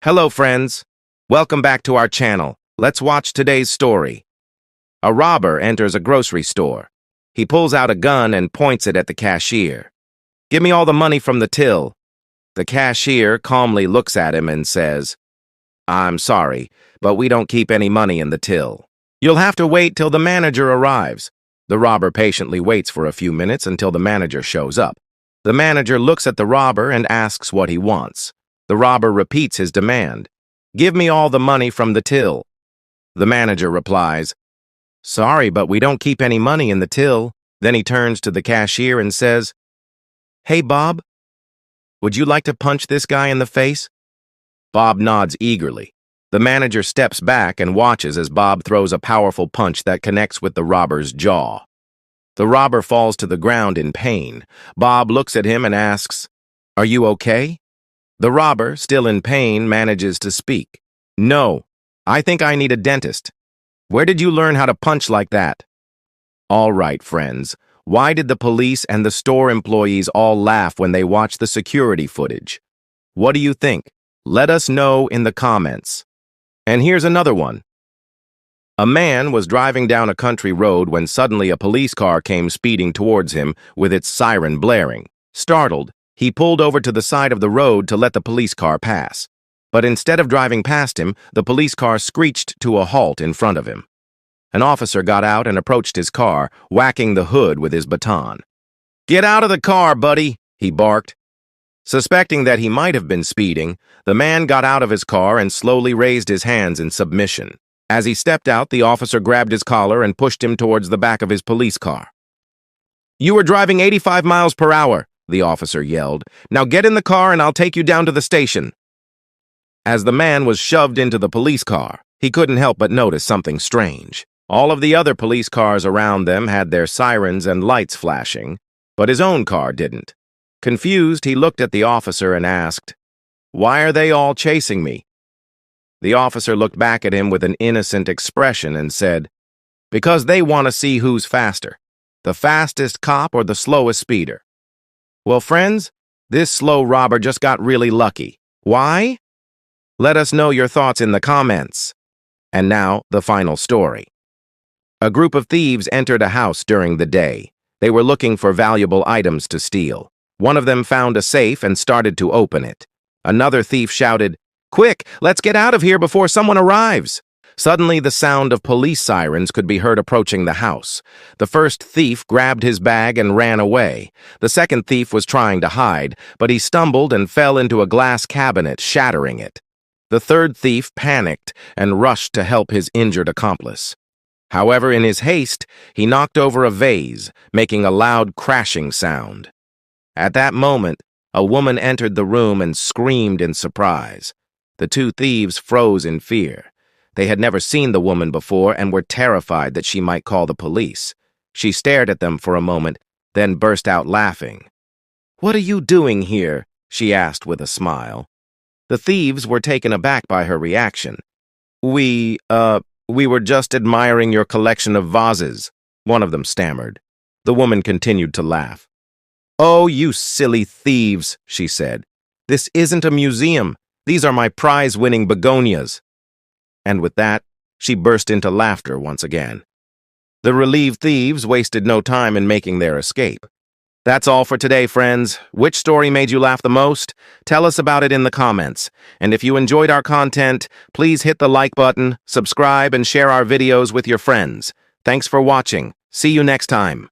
Hello, friends. Welcome back to our channel. Let's watch today's story. A robber enters a grocery store. He pulls out a gun and points it at the cashier. "Give me all the money from the till." The cashier calmly looks at him and says, "I'm sorry, but we don't keep any money in the till. You'll have to wait till the manager arrives." The robber patiently waits for a few minutes until the manager shows up. The manager looks at the robber and asks what he wants. The robber repeats his demand. "Give me all the money from the till." The manager replies, "Sorry, but we don't keep any money in the till." Then he turns to the cashier and says, "Hey, Bob, would you like to punch this guy in the face?" Bob nods eagerly. The manager steps back and watches as Bob throws a powerful punch that connects with the robber's jaw. The robber falls to the ground in pain. Bob looks at him and asks, "Are you okay?" The robber, still in pain, manages to speak. "No, I think I need a dentist. Where did you learn how to punch like that?" All right, friends. Why did the police and the store employees all laugh when they watched the security footage? What do you think? Let us know in the comments. And here's another one. A man was driving down a country road when suddenly a police car came speeding towards him with its siren blaring. Startled, he pulled over to the side of the road to let the police car pass. But instead of driving past him, the police car screeched to a halt in front of him. An officer got out and approached his car, whacking the hood with his baton. "Get out of the car, buddy," he barked. Suspecting that he might have been speeding, the man got out of his car and slowly raised his hands in submission. As he stepped out, the officer grabbed his collar and pushed him towards the back of his police car. "You were driving 85 miles per hour, the officer yelled. "Now get in the car and I'll take you down to the station." As the man was shoved into the police car, he couldn't help but notice something strange. All of the other police cars around them had their sirens and lights flashing, but his own car didn't. Confused, he looked at the officer and asked, "Why are they all chasing me?" The officer looked back at him with an innocent expression and said, "Because they want to see who's faster, the fastest cop or the slowest speeder." Well, friends, this slow robber just got really lucky. Why? Let us know your thoughts in the comments. And now, the final story. A group of thieves entered a house during the day. They were looking for valuable items to steal. One of them found a safe and started to open it. Another thief shouted, "Quick, let's get out of here before someone arrives." Suddenly, the sound of police sirens could be heard approaching the house. The first thief grabbed his bag and ran away. The second thief was trying to hide, but he stumbled and fell into a glass cabinet, shattering it. The third thief panicked and rushed to help his injured accomplice. However, in his haste, he knocked over a vase, making a loud crashing sound. At that moment, a woman entered the room and screamed in surprise. The two thieves froze in fear. They had never seen the woman before and were terrified that she might call the police. She stared at them for a moment, then burst out laughing. "What are you doing here?" she asked with a smile. The thieves were taken aback by her reaction. We were just admiring your collection of vases," one of them stammered. The woman continued to laugh. "Oh, you silly thieves," she said. "This isn't a museum. These are my prize-winning begonias." And with that, she burst into laughter once again. The relieved thieves wasted no time in making their escape. That's all for today, friends. Which story made you laugh the most? Tell us about it in the comments. And if you enjoyed our content, please hit the like button, subscribe, and share our videos with your friends. Thanks for watching. See you next time.